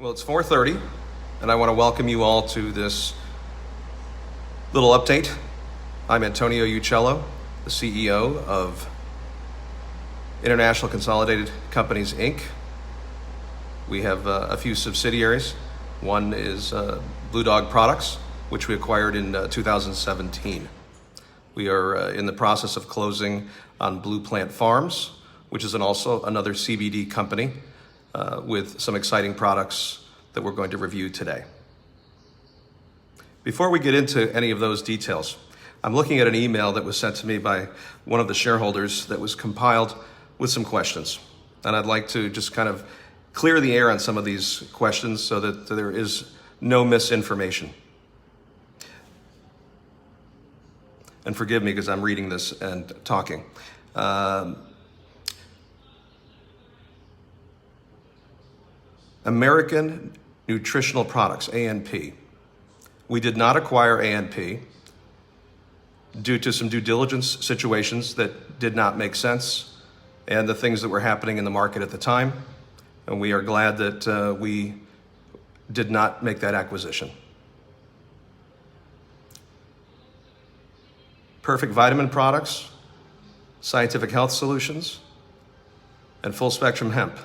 Well, it's 4:30, and I want to welcome you all to this little update. I'm Antonio Uccello, the CEO of International Consolidated Companies, Inc. We have a few subsidiaries. One is Blue Dog Products, which we acquired in 2017. We are in the process of closing on Blue Plant Farms, which is also another CBD company with some exciting products that we're going to review today. Before we get into any of those details, I'm looking at an email that was sent to me by one of the shareholders that was compiled with some questions. And I'd like to just kind of clear the air on some of these questions so that there is no misinformation. And forgive me because I'm reading this and talking. American Nutritional Products, ANP. We did not acquire ANP due to some due diligence situations that did not make sense and the things that were happening in the market at the time. And we are glad that we did not make that acquisition. Perfect Vitamin Products, Scientific Health Solutions, and Full Spectrum Hemp.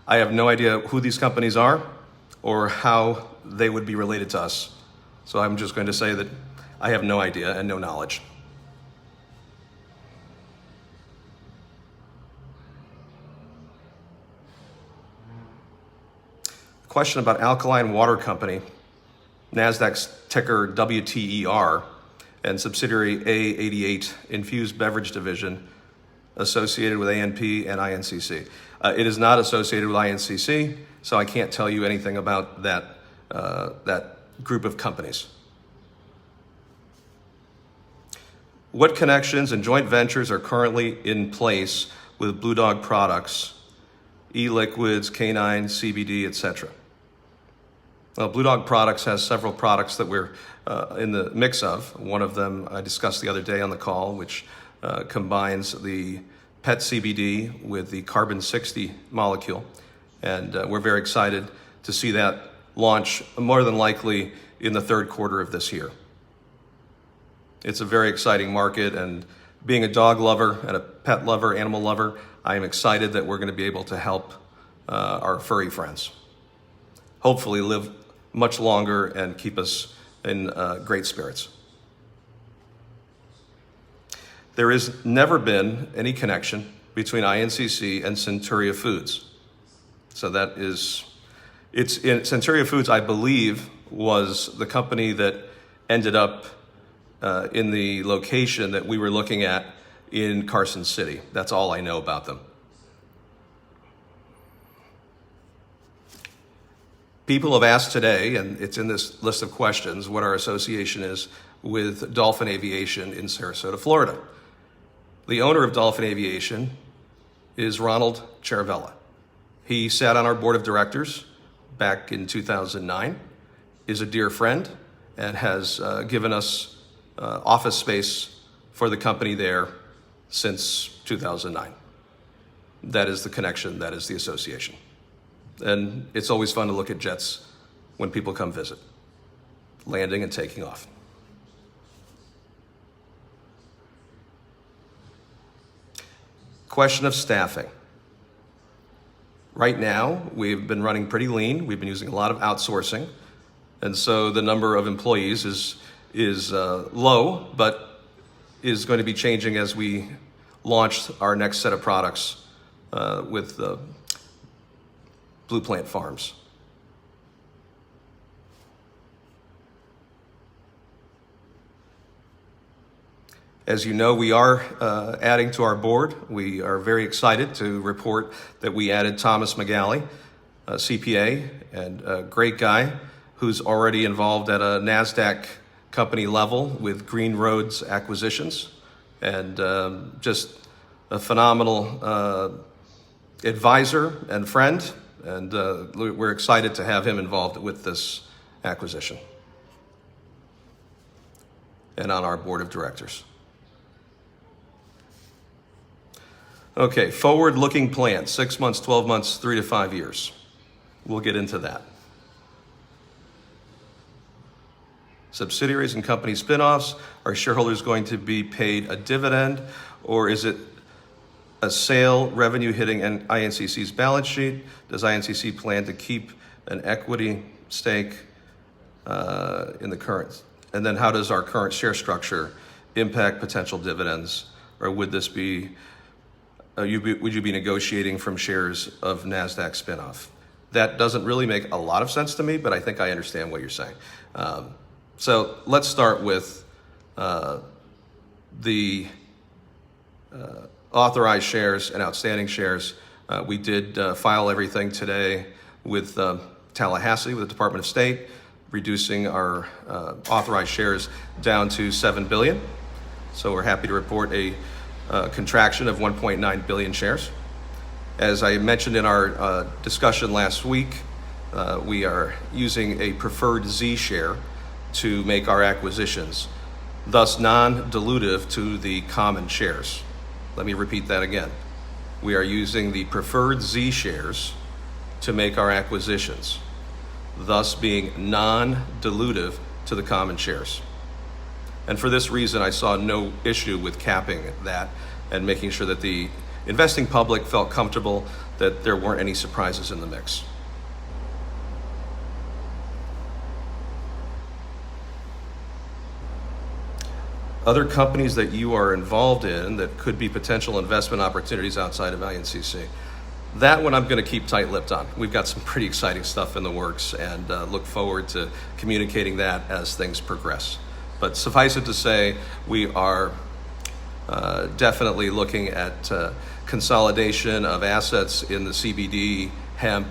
I have no idea who these companies are or how they would be related to us. So I'm just going to say that I have no idea and no knowledge. Question about Alkaline Water Company, NASDAQ's ticker WTER, and subsidiary A88 Infused Beverage Division associated with ANP and INCC. It is not associated with INCC, so I can't tell you anything about that group of companies. What connections and joint ventures are currently in place with Blue Dog Products, e-liquids, K9, CBD, etc.? Well, Blue Dog Products has several products that we're in the mix of. One of them I discussed the other day on the call, which combines the pet CBD with the carbon 60 molecule. And we're very excited to see that launch more than likely in the third quarter of this year. It's a very exciting market, and being a dog lover and a pet lover, animal lover, I am excited that we're going to be able to help our furry friends hopefully live much longer and keep us in great spirits. There has never been any connection between INCC and Centuria Foods. So that is, Centuria Foods, I believe, was the company that ended up in the location that we were looking at in Carson City. That's all I know about them. People have asked today, and it's in this list of questions, what our association is with Dolphin Aviation in Sarasota, Florida. The owner of Dolphin Aviation is Ronald Charavella. He sat on our board of directors back in 2009, is a dear friend, and has given us office space for the company there since 2009. That is the connection, that is the association. And it's always fun to look at jets when people come visit, landing and taking off. Question of staffing. Right now, we've been running pretty lean. We've been using a lot of outsourcing. And so the number of employees is low, but is going to be changing as we launch our next set of products with Blue Plant Farms. As you know, we are adding to our board. We are very excited to report that we added Thomas McGalley, a CPA and a great guy who's already involved at a NASDAQ company level with Green Roads Acquisitions, and just a phenomenal advisor and friend. And we're excited to have him involved with this acquisition and on our board of directors. Okay, forward-looking plan, 6 months, 12 months, 3 to 5 years. We'll get into that. subsidiaries and company spinoffs? Are shareholders going to be paid a dividend, or is it a sale revenue hitting an INCC's balance sheet? Does INCC plan to keep an equity stake in the current? And then how does our current share structure impact potential dividends, or would this be, would you be negotiating from shares of NASDAQ spinoff? That doesn't really make a lot of sense to me, but I think I understand what you're saying. So let's start with the authorized shares and outstanding shares. We did file everything today with Tallahassee, with the Department of State, reducing our authorized shares down to 7 billion. So we're happy to report a contraction of 1.9 billion shares. As I mentioned in our discussion last week, we are using a preferred Z share to make our acquisitions, thus non-dilutive to the common shares. Let me repeat that again. We are using the preferred Z shares to make our acquisitions, thus being non-dilutive to the common shares. And for this reason, I saw no issue with capping that and making sure that the investing public felt comfortable that there weren't any surprises in the mix. Other companies that you are involved in that could be potential investment opportunities outside of INCC. That one I'm going to keep tight-lipped on. We've got some pretty exciting stuff in the works, and look forward to communicating that as things progress. But suffice it to say, we are definitely looking at consolidation of assets in the CBD, hemp,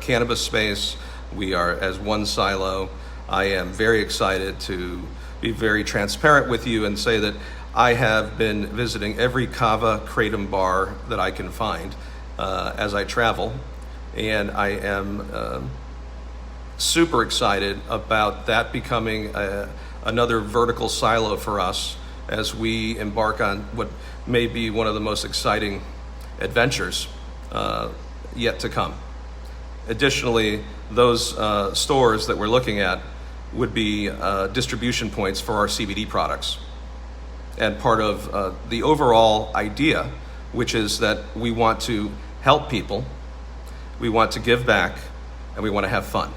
cannabis space. We are as one silo. I am very excited to be very transparent with you and say that I have been visiting every kava kratom bar that I can find as I travel, and I am super excited about that becoming another vertical silo for us as we embark on what may be one of the most exciting adventures yet to come. Additionally, those stores that we're looking at would be distribution points for our CBD products. And part of the overall idea, which is that we want to help people, we want to give back, and we want to have fun.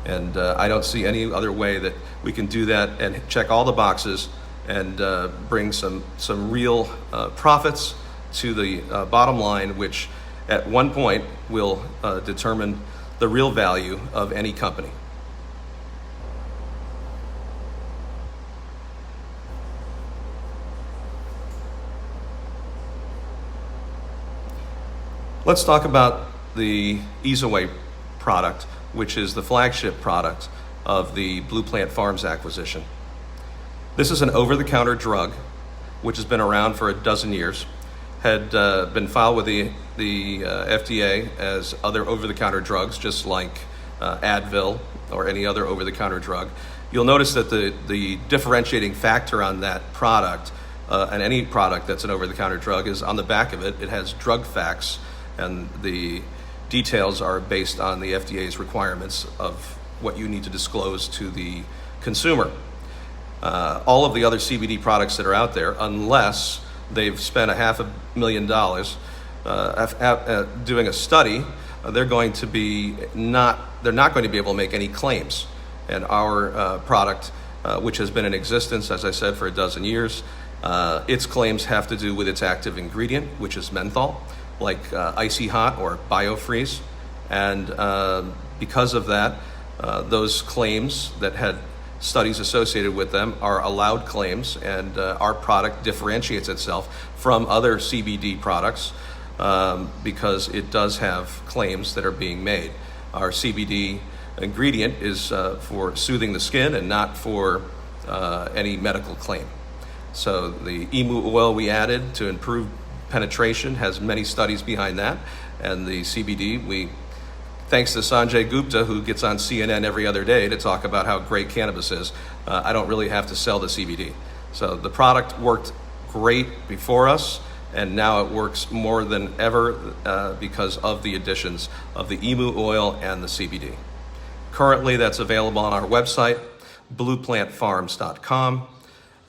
And I don't see any other way that we can do that and check all the boxes and bring some real profits to the bottom line, which at one point will determine the real value of any company. Let's talk about the Ease Away product, which is the flagship product of the Blue Plant Farms acquisition. This is an over-the-counter drug, which has been around for a dozen years, had been filed with the FDA as other over-the-counter drugs, just like Advil or any other over-the-counter drug. You'll notice that the differentiating factor on that product, and any product that's an over-the-counter drug, is on the back of it. It has drug facts, and the details are based on the FDA's requirements of what you need to disclose to the consumer. All of the other CBD products that are out there, unless they've spent $500,000 doing a study, they're not going to be able to make any claims. And our product, which has been in existence, as I said, for a dozen years, its claims have to do with its active ingredient, which is menthol, like Icy Hot or BioFreeze. And because of that, those claims that had studies associated with them are allowed claims, and our product differentiates itself from other CBD products because it does have claims that are being made. Our CBD ingredient is for soothing the skin and not for any medical claim. So the emu oil we added to improve penetration has many studies behind that, and the CBD, thanks to Sanjay Gupta, who gets on CNN every other day to talk about how great cannabis is, I don't really have to sell the CBD. So the product worked great before us, and now it works more than ever because of the additions of the emu oil and the CBD. Currently, that's available on our website. blueplantfarms.com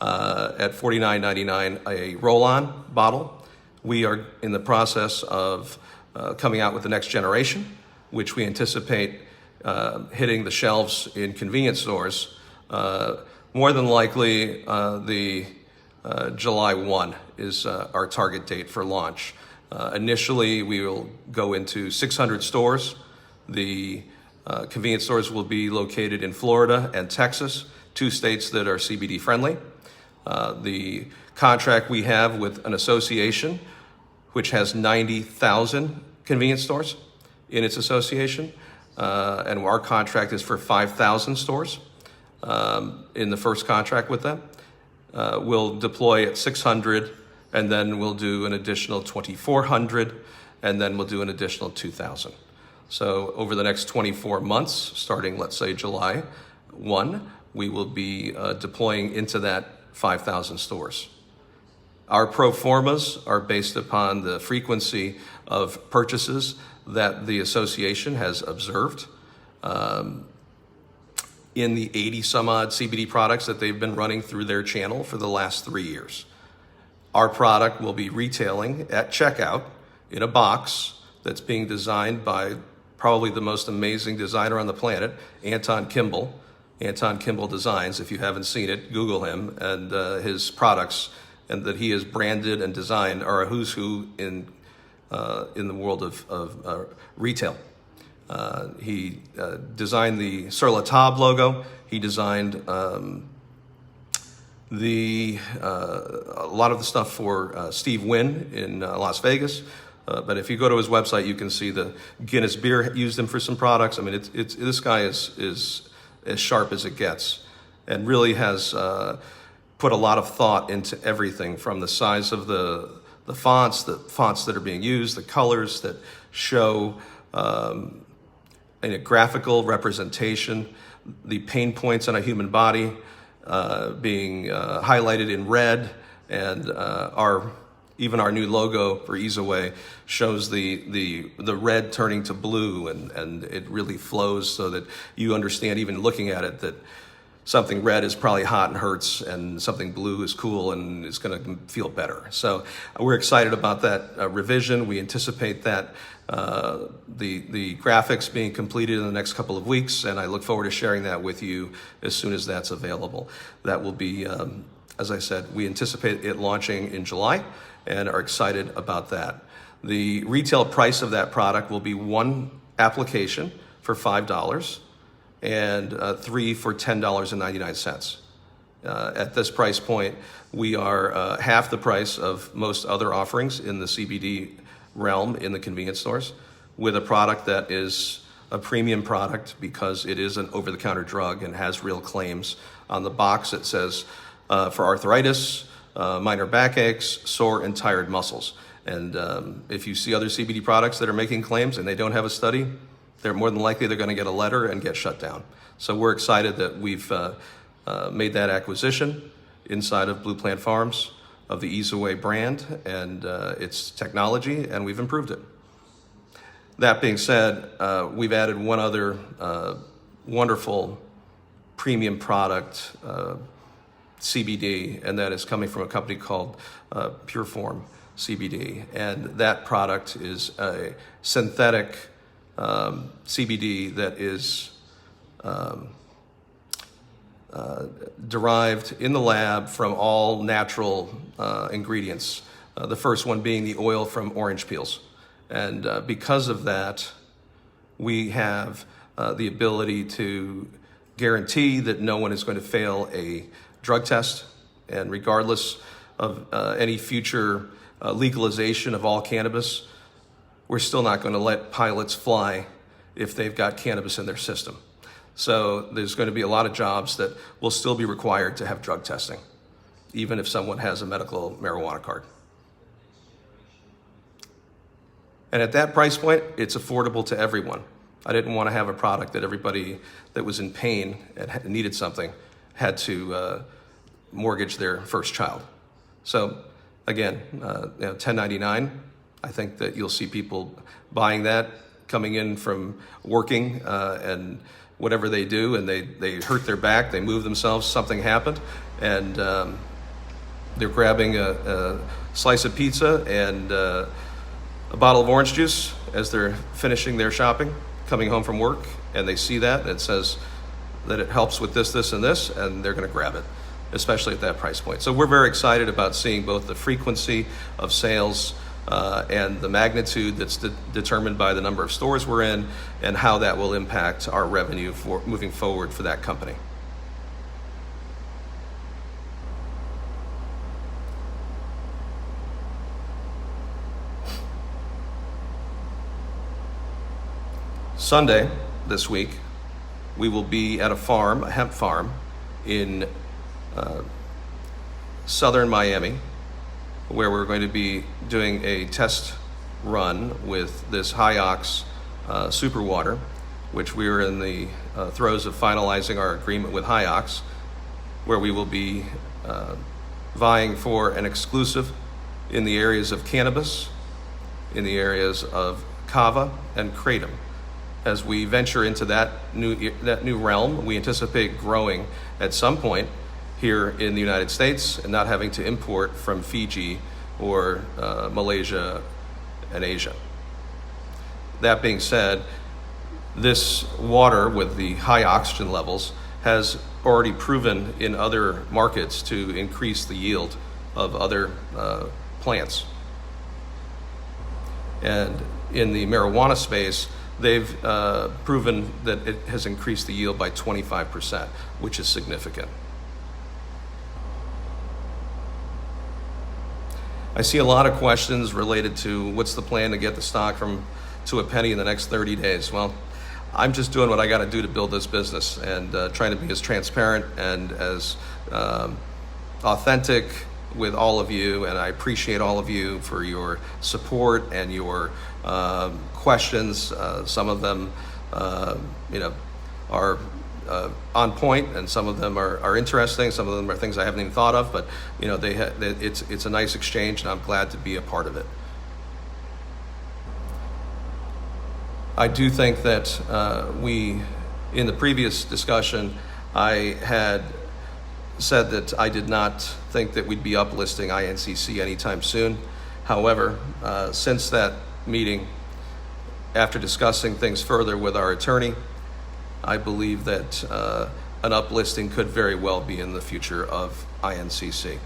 at $49.99 a roll-on bottle. We are in the process of coming out with the next generation, which we anticipate hitting the shelves in convenience stores. More than likely, the July 1 is our target date for launch. Initially, we will go into 600 stores. The convenience stores will be located in Florida and Texas, 2 states that are CBD friendly. The contract we have with an association which has 90,000 convenience stores in its association, and our contract is for 5,000 stores in the first contract with them. We'll deploy at 600, and then we'll do an additional 2,400, and then we'll do an additional 2,000. So over the next 24 months, starting, let's say, July 1, we will be deploying into that 5,000 stores. Our pro formas are based upon the frequency of purchases that the association has observed in the 80 some odd CBD products that they've been running through their channel for the last 3 years. Our product will be retailing at checkout in a box that's being designed by probably the most amazing designer on the planet, Anton Kimball. Anton Kimball Designs. If you haven't seen it, Google him, and his products and that he has branded and designed are a who's who in the world of retail. He designed the Sur La Table logo. He designed a lot of the stuff for Steve Wynn in Las Vegas. But if you go to his website, you can see the Guinness beer used him for some products. I mean, this guy is as sharp as it gets, and really has put a lot of thought into everything from the size of the fonts that are being used, the colors that show in a graphical representation, the pain points on a human body being highlighted in red, and even our new logo for Ease Away shows the red turning to blue, and it really flows so that you understand, even looking at it, that something red is probably hot and hurts, and something blue is cool and is going to feel better. So we're excited about that revision. We anticipate that the graphics being completed in the next couple of weeks, and I look forward to sharing that with you as soon as that's available. That will be, as I said, we anticipate it launching in July and are excited about that. The retail price of that product will be 1 application for $5 and 3 for $10.99. At this price point, we are half the price of most other offerings in the CBD realm in the convenience stores, with a product that is a premium product because it is an over-the-counter drug and has real claims. On the box it says for arthritis, minor backaches, sore and tired muscles. And if you see other CBD products that are making claims and they don't have a study, they're more than likely they're going to get a letter and get shut down. So we're excited that we've made that acquisition inside of Blue Plant Farms of the Ease Away brand and its technology, and we've improved it. That being said, we've added one other wonderful premium product, CBD, and that is coming from a company called Pure Form CBD. And that product is a synthetic CBD that is derived in the lab from all natural ingredients. The first one being the oil from orange peels. And because of that, we have the ability to guarantee that no one is going to fail a drug test. And regardless of any future legalization of all cannabis, we're still not going to let pilots fly if they've got cannabis in their system. So there's going to be a lot of jobs that will still be required to have drug testing, even if someone has a medical marijuana card. And at that price point, it's affordable to everyone. I didn't want to have a product that everybody that was in pain and needed something had to mortgage their first child. So again, $10.99. I think that you'll see people buying that, coming in from working and whatever they do, and they hurt their back, they move themselves, something happened, and they're grabbing a slice of pizza and a bottle of orange juice as they're finishing their shopping, coming home from work, and they see that, and it says that it helps with this, this, and this, and they're going to grab it, especially at that price point. So we're very excited about seeing both the frequency of sales and the magnitude that's determined by the number of stores we're in, and how that will impact our revenue for moving forward for that company. Sunday this week, we will be at a farm, a hemp farm, in southern Miami, where we're going to be doing a test run with this high-ox super water, which we are in the throes of finalizing our agreement with high-ox, where we will be vying for an exclusive in the areas of cannabis, in the areas of kava and kratom. As we venture into that new realm, we anticipate growing at some point here in the United States and not having to import from Fiji or Malaysia and Asia. That being said, this water with the high oxygen levels has already proven in other markets to increase the yield of other plants. And in the marijuana space, they've proven that it has increased the yield by 25%, which is significant. I see a lot of questions related to what's the plan to get the stock to a penny in the next 30 days. Well, I'm just doing what I got to do to build this business, and trying to be as transparent and as authentic with all of you, and I appreciate all of you for your support and your questions. Some of them, are on point, and some of them are interesting. Some of them are things I haven't even thought of, but it's a nice exchange, and I'm glad to be a part of it. I do think that in the previous discussion, I had said that I did not think that we'd be uplisting INCC anytime soon. However, since that meeting, after discussing things further with our attorney, I believe that an uplisting could very well be in the future of INCC.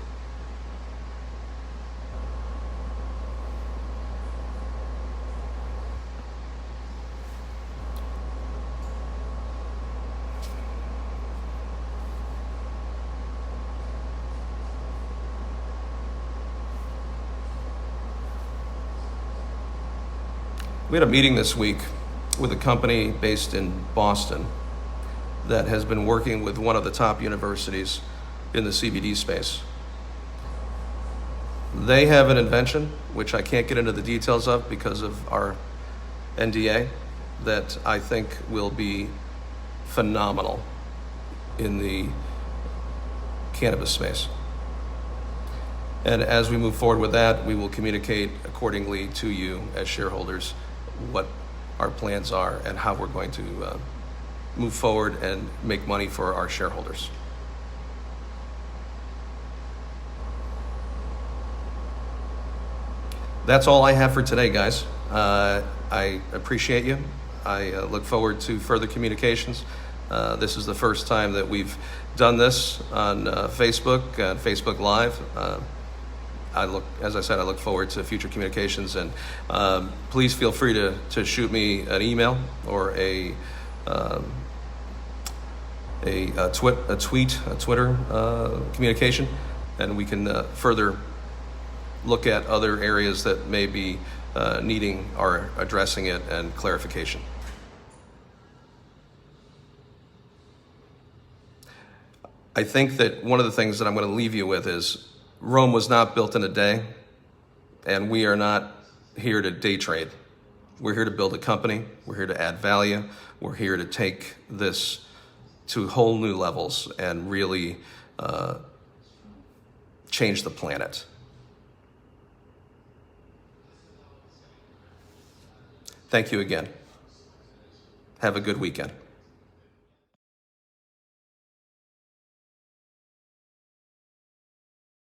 We had a meeting this week with a company based in Boston that has been working with one of the top universities in the CBD space. They have an invention, which I can't get into the details of because of our NDA, that I think will be phenomenal in the cannabis space. And as we move forward with that, we will communicate accordingly to you as shareholders what our plans are and how we're going to move forward and make money for our shareholders. That's all I have for today, guys. I appreciate you. I look forward to further communications. This is the first time that we've done this on Facebook and Facebook Live. As I said, I look forward to future communications, and please feel free to shoot me an email or a Twitter communication, and we can further look at other areas that may be needing our addressing it and clarification. I think that one of the things that I'm going to leave you with is Rome was not built in a day, and we are not here to day trade. We're here to build a company. We're here to add value. We're here to take this to whole new levels and really change the planet. Thank you again. Have a good weekend.